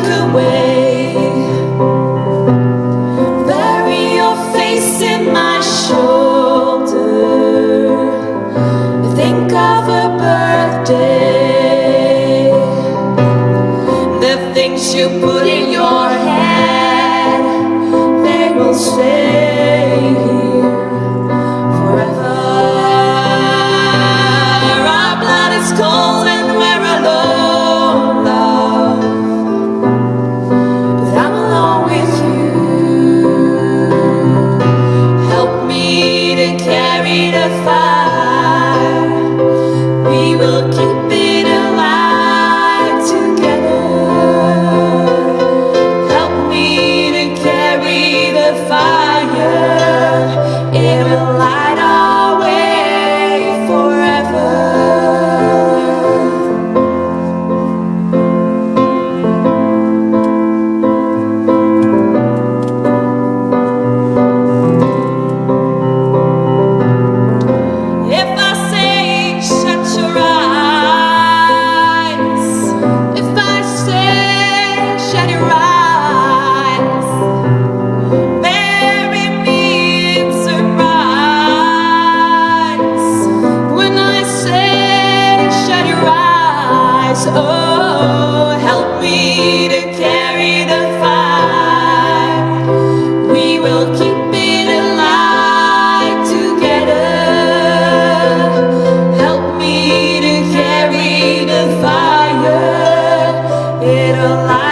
look away. Bury your face in my shoulder. Think of a birthday. The things you put in your head, they will stay here forever. Our blood is cold and we're alone, love, but I'm alone with you. Help me to carry the fire. We will keep it alive together. Help me to carry the fire. It will light our way forever. If I say shut your eyes, if I say shut your eyes, bury me in surprise. When I say shut your eyes, oh, help me to carry the fire. We will keep it alive together. Help me to carry the fire. It'll light